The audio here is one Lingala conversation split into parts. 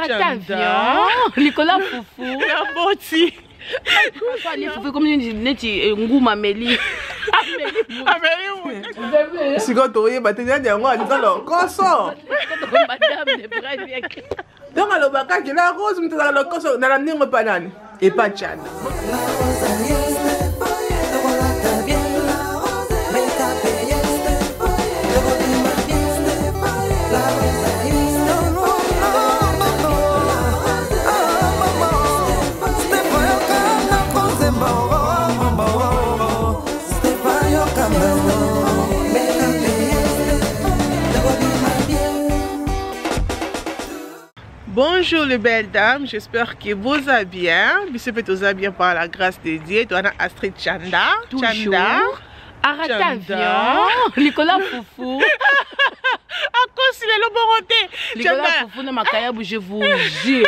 Arrête avion. Nicolas Foufou. La boti. Les foufou comme neti nguma Amélie. Amélie. Si quand tu es battu, tu as dit alors comment Madame de Brésil. donc alors baka qui la rose, tu as le coso dans la ningo banane et pas Tchad. Bonjour les belles dames, j'espère que vous allez bien. Vous êtes bien par la grâce de Dieu. Toi, Astrid Chanda. Toujours. Arrête avion. Nicolas Foufou. À cause il est le bon côté. Nicolas Foufou na makayabu, je vous jure.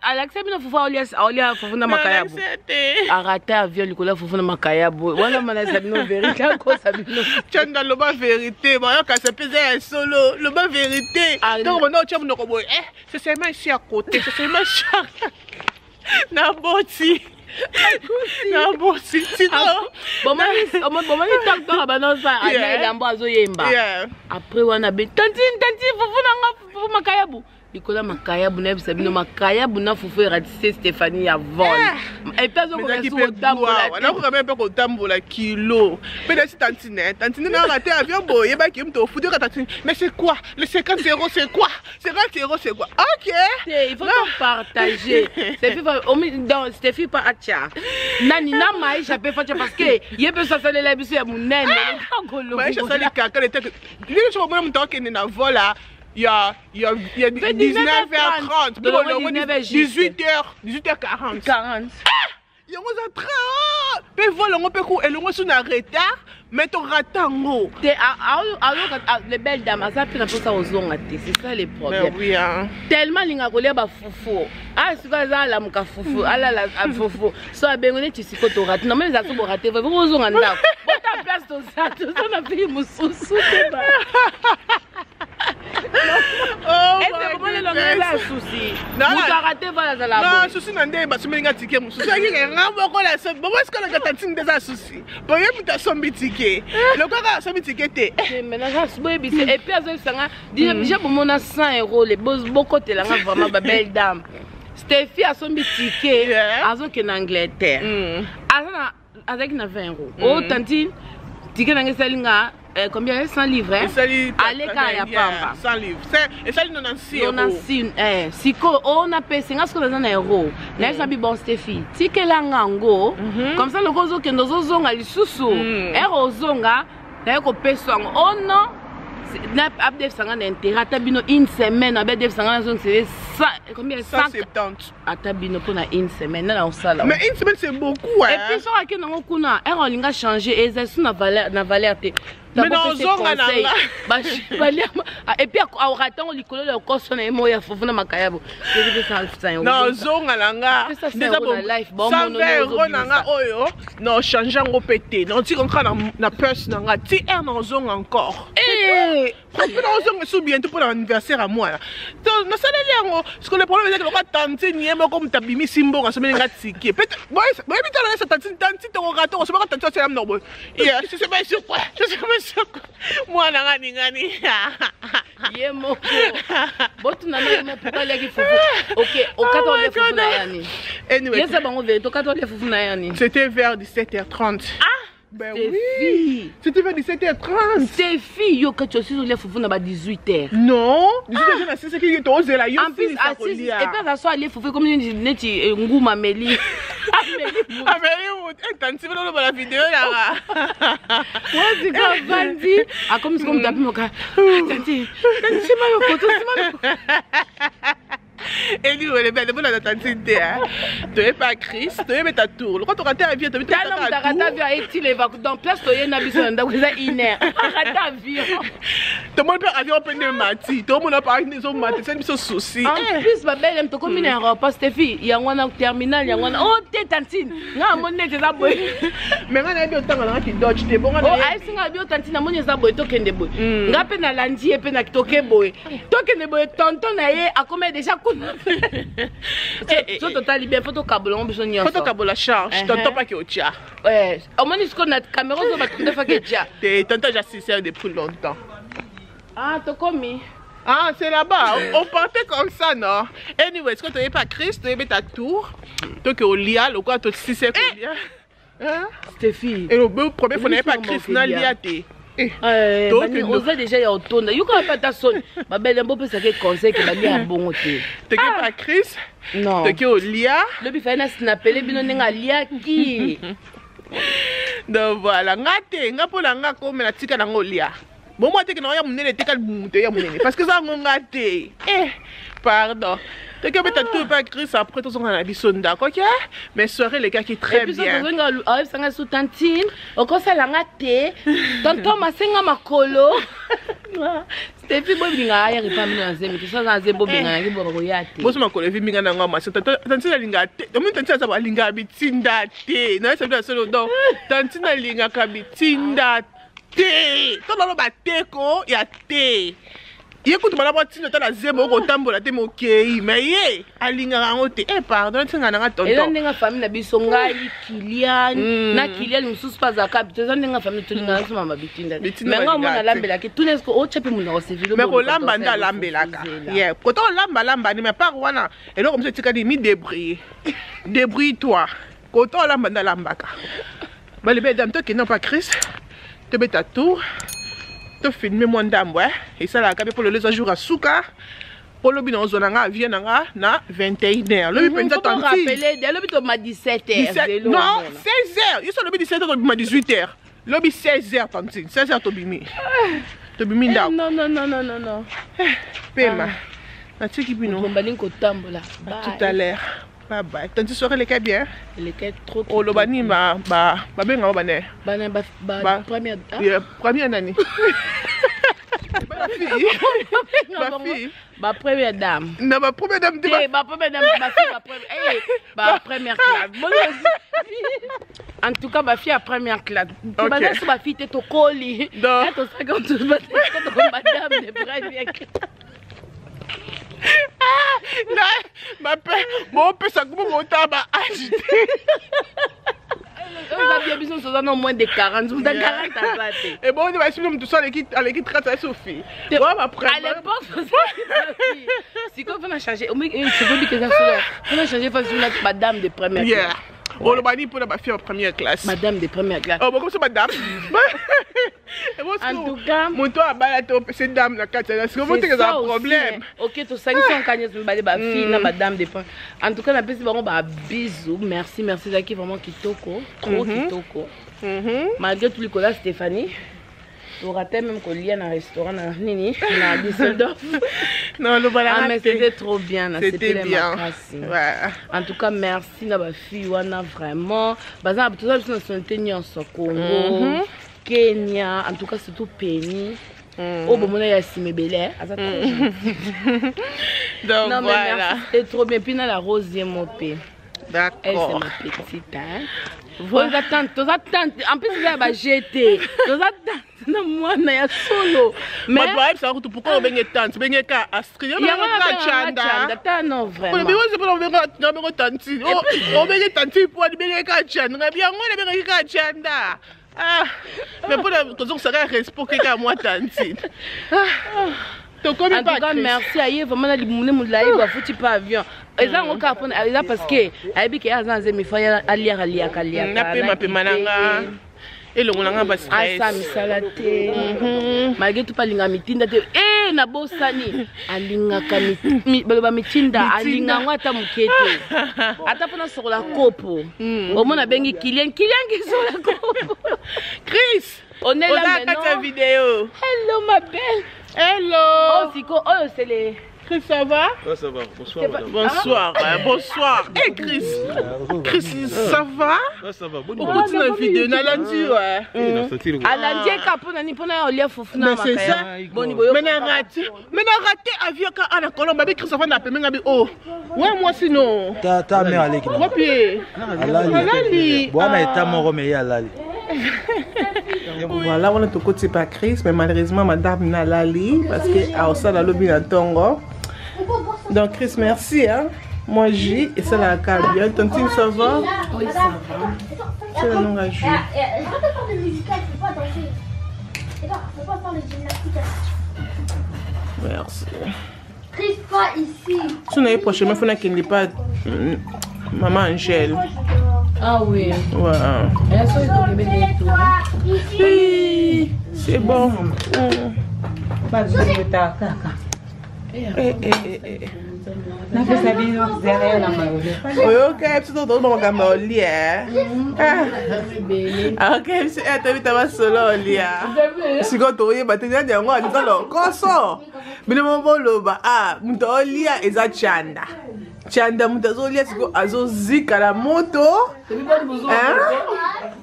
Alexa bino Foufou Aulia Foufou na makayabu. Arrête avion Nicolas Foufou na makayabu. Wana manasa bino vérité cause bino. Chanda le ba vérité. Bon, quand ça pesait un solo, le ba vérité. Donc maintenant tu me no boy. C'est seulement ici à côté, c'est seulement chaque. Na boti. Na boti. Bon mani tak to abano sa anya elambo azoyemba. Après wana be tanti Foufou na Foufou makayabu. Nicolas Makayabu na bisabino Makayabu na Foufou eradicé Stéphanie avant. Et puis on a au tambola. On a quand même pas au tambola kilo. Peut-être tantine n'a raté avion boy ba qui me to foutre tantine. Mais c'est quoi? Le 50 € c'est quoi? 50 € c'est quoi? OK. Il faut partager. Stéphie pas acha. Nani na mai chapé facha parce que il peut ça les la bisu ya munene. Mais je sais les caca les têtes. Lui je vois même temps qu'il na vola. Il y a 19h30, 18h40. 40. Il y a un train. Mais voilà, on peut couper. Et le on a retard. Mais ton ratango. Les belles dames, ça peut pas aux ongles. C'est ça les problèmes. Oui, hein. Tellement linga kolia ba Foufou. Ah, c'est pas ça la muka Foufou. Ah la Foufou. So abengone tu si koto rat. Non mais ça so raté. Vous aux ongles ndako. Bota place to ça. Tout ça na fi mususu ba. Oh, est-ce que vous voulez le souci? Vous arrêtez voilà ça là. Non, souci n'andé ba sumenga ticket mususu. Ça qui est ngamba ko la so. Bon est-ce que la tatine des souci? Bon yé muta sombi ticket. Le quoi sombi ticket té. Maintenant ça se boye bise et puis azo sanga déjà pour mon 100 € les beaucoup te la vraiment ba belle dame. Stéphie a sombi ticket azo que en Angleterre. Avec na 20 €. Oh tantine ticket na salinga combien 100 livres allez quand ya pamba 100 livres et ça non si siko on a payé 50 € na ça bi bon Stéphie ticket la ngango comme ça le gozo que nous zonga lisusu erozonga na ko peso oh non na abdef sanga na intérêt atabino une semaine abdef sanga na c'est combien 170 atabino pour une semaine na osala mais une semaine c'est beaucoup hein et puis ça que na kuna erolinga changer et ça na valeur te mais non zonga na et puis au raton likolo le koso na mo ya Foufou na makayabo non zonga nanga déjà bon life bon mon nanga oyo non changer ngo pété non ti konka na purse nanga ti na zonga encore on peut nous bientôt pour l'anniversaire à moi. Donc, nous allons ce que le problème est que le tante n'y est pas comme tabimi simbo quand ça me l'a tiqué. Peut-être, moi, mais tu as tante ton gâteau, on se met quand tu as non. Je sais pas sur quoi. Je sais pas sur quoi. Moi, ngani. Yé moko. Bon, tu n'as pas pour aller qui Foufou. OK, au 14 Foufou na yani. Anyway. Yes, bon, on veut au 14 Foufou na yani. C'était vers 17h30. Ben oui, c'était vers 17h30. Stéphie, yo quand tu suis sur les Foufou na 18h. Non, 18h c'est ce qui est osé là. En plus, et puis ça soit les Foufou comme neti nguma Amélie. Amélie, tante tu veux la vidéo là. Ouais, c'est comme Bandi. Ah comme c'est comme tapis mon gars. Tante, c'est ma photo, c'est ma. Et lui, elle est belle, elle est tantine. Tu n'es pas Chris, tu es ta tour. Quand tu rates avion, tu es ta tour. Tu as raté avion et tu les vas dans place, tu es un avion, tu es inert. Raté avion. Tout le monde peut avion peine de mati. Tout le monde a parlé de son mati, c'est un souci. En plus, ma belle, tu comme une aéroport, Stéphie, il y a un terminal, il y a un. Oh, t'es tantine. Non, mon nez, c'est ça, boy. Mais on a bien autant qui dodge, t'es bon. Oh, aïe, c'est un bio tantine, mon nez, ça, boy, token de boy. Nga pe na landi et pe na toke boy. Token de boy, tonton na ye, a combien déjà kuna. So total bien, photo kabolo, on besoin de photo kabolo charge, tonton pas que au tia. Ouais, au moins, est-ce qu'on a caméra, on va tout faire que tia. Tonton, j'assistais depuis longtemps. Ah, t'as commis. Ah, c'est là-bas. On partait comme ça, non? Anyway, est-ce que tu n'es pas Christ, tu es ta tour? Tu es au lia, le quoi, tu sais c'est au lia. Hein? Stéphie. Et le premier, il n'y pas Christ, non, lia, oza déjà ya otonda yoka pas ta sonne ma belle un peu ça que conseil que ba bien bon côté tu es pas Chris non tu es au lia le bi fa na snapper bino nenga lia ki donc voilà ngate ngapola ngako me na tika na ngolia bon moi te que na ya munene tika muto ya munene parce que ça ngate pardon tu es tout pas Chris après tout son abisonda OK mais soirée les gars qui très bien et puis ça sanga sous tantine okosa la ngate tonton masenga makolo Stéphie bobinga ya ripamino nzemi to ça nze bobinga ngi bobo yate boso makolo vi minga na ngama tantine linga te domi tantine za linga bitinda te na ça doit solo donc tantine linga ka bitinda te to lo ba te ko ya te ye kutu bala botino ta la zebo ko tambola te mokei mais ye alinga rango te pardon tsinga na tonton ela ndenga famille na biso ngai Kilian na Kilian mususu pas akabite za ndenga famille tulinga na suma mabitinda mais nga mona lambela ke tunesko o chepe muna o sevilo mais ko lamba nda lambela ka ye ko to lamba ni mais pas wana elo comme ça tika di mi débrouille toi ko to lamba nda lambaka ba le bedam to ke non pas Chris te beta tour to filmer mon dame et ça la pour les jours à souka pour le bino zona nga vient nga na 21h le bi penza tanti rappeler de le bi to ma 17h non 16h ils sont le bi 17h to ma 18h le bi 16h tanti 16h to bimi nda non pema na tiki bino on baling ko tambola tout à l'heure bye bye tanti soirée les cas bien les cas trop o lo bani ba benga ba première année ma fille première dame non ma première dame ma première dame ma première classe en tout cas ma fille à première classe ma fille était au colis non madame de première classe ma père mon père ça comme mon tabac agité on a bien besoin de moins de 40 ou de 40 à et bon on va suivre tout ça l'équipe traite Sophie après à l'époque si quand on a changé on a changé madame de première classe on le bani pour la fille en première classe madame de première classe oh bon comme ça madame en tout cas mon toi à balato c'est dame la carte c'est comment tu as un problème OK to 500 kanya to bale ba fille na madame de en tout cas na pesi bango ba bisous merci Zaki vraiment kitoko trop kitoko malgré tout le cola Stéphanie tu raté même qu'on lia dans restaurant na nini na Düsseldorf non le voilà mais c'était trop bien c'était bien en tout cas merci na ba fille wana vraiment baza tout ça sont tenir au Congo Kenya, en tout cas surtout Penny. Oh bon, il y a Simebele. Donc non, voilà. C'est trop bien. Puis dans la rosière mopé. D'accord. Elle c'est ma petite hein. Voilà. Vous attendez. En plus il y a jeté. Vous attendez. Non moi na ya solo. Mais ça pourquoi on benye tante, benye ka Astrid. Il y a un chanda. Non vraiment. On c'est pas on benye tante. On benye tante pour benye ka chanda. Bien on benye ka chanda. Mais pour la raison ça reste pour quelqu'un moi tantine. En tout cas merci à Yves vraiment li mune mulayi ba futi pa avion. Eza ngoka pona eza parce que ayebi ke azanze mi fa alia kalia. Na pe mananga. Et le ngolanga ba stress. Asa misalate. Malgré tout pas linga mitinda te na bosani alinga kami ba mitinda alinga ngata mukete. Ata pona sur la kopo. Au moins na bengi Kilian qui sur la kopo. Chris, on est là maintenant. Vidéo. Hello ma belle. Hello. Oh Siko, oh c'est les Chris, ça va? Ouais, ça va. Bonsoir, madame. Bonsoir, bonsoir. Hey, Chris. Chris, ça va? Ouais, ça va. Bonne On continue la vidéo. On a lundi, ouais. Alandi kapona ni pona olia fofuna c'est ça. Boni boyo. Mais n'a raté avion quand on a Colombe avec Chris, ça va n'appeler même oh. Ouais, moi sinon. Ta mère allait qui? Ouais, puis. Alali. Bon, mais ta mort mais Alali. Voilà, on a tout côté pas Chris, mais malheureusement madame n'a lali parce que à ça la lobby na tongo. Donc Chris, merci hein. Moi J et ça la calme bien. Tontine ça va? Oui, ça va. C'est le nom à J. Je vais pas faire de musical, je peux pas danser. D'accord, je peux pas faire de gymnastique. Merci. Chris, pas ici. Si on est prochain, il faut qu'il n'y ait pas maman Angèle. Ah oui. Ouais. Elle soit au bébé tout. Hey, c'est bon. Pas de retard, caca. Na fait ça bien derrière la main. Oui, ok, c'est tout le monde qui m'a lié. Ah, ok, c'est un solo lié. Si quand tu es battu, tu as dit alors, comment mais le moment là, ah, muto lié eza chanda. Chanda muto lié siko azo zika la moto. Hein?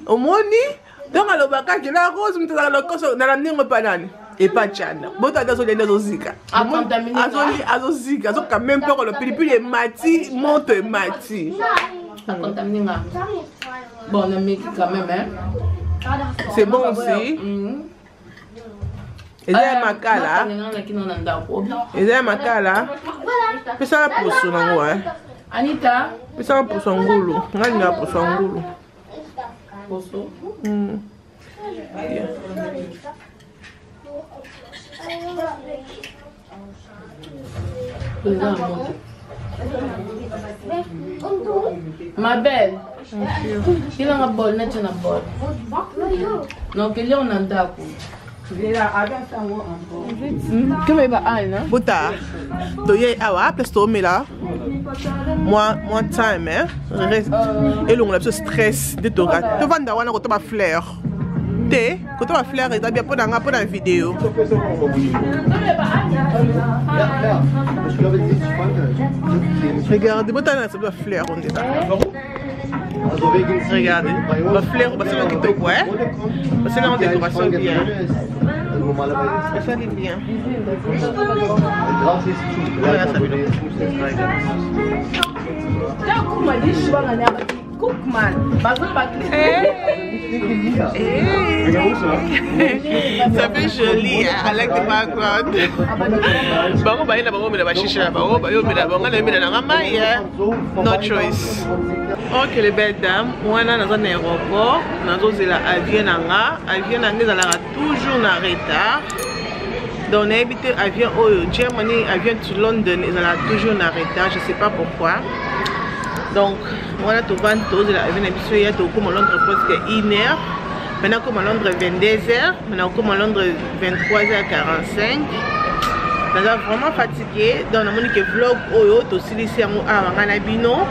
Au moni? Donc alors baka qui la rose muto la koso na la ningo panani. Et pas chanda. Bon t'as dans les deux zika. Azo zika, azo quand même pas le pilipili mati, monte mati. Ça contamine nga. Bon, on a mis quand même hein. C'est bon aussi. Et là makala. Et là makala. Puis ça pour son ouais. Anita. Puis ça pour son goulou. Ngani pour son goulou. Poso. Ma belle. Il a un bol, n'est-ce pas un bol? Donc il y a un andako. Comment il va aller, non? Bota. Toye awa parce que là. Moi time hein. Et l'on a ce stress de ton gars. Tu vas ndawana ko ma fleur. Té, ko ma fleur et bien pour la vidéo. Regardez, bota na cette fleur on est là. Regardez, la fleur, c'est là qui te quoi? C'est là en décoration bien. Ça est bien. Ça fait joli, I like the background. No choice. Ok les belles dames, moi là dans un aéroport, dans un avion nanga, toujours en retard. Donc on a habité avion au Germany, avion to London, ils sont toujours en retard, je sais pas pourquoi. Donc voilà tout le monde, l'avion habitué, il y a tout comme Londres presque 1h. Maintenant comme à Londres 22h, maintenant comme à Londres 23h45. Nous sommes vraiment fatigués. Donc on a dit que vlog oyo to silisi amu a bino.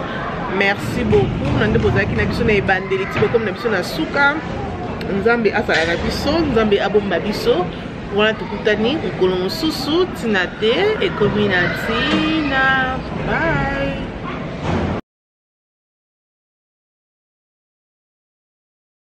Merci beaucoup. Nous avons posé qui na biso na ebandeli tipo comme na biso na suka. Nzambe asala biso, Nzambe abomba biso. Voilà tukutani ukolo mususu tinate e kominatina. Bye.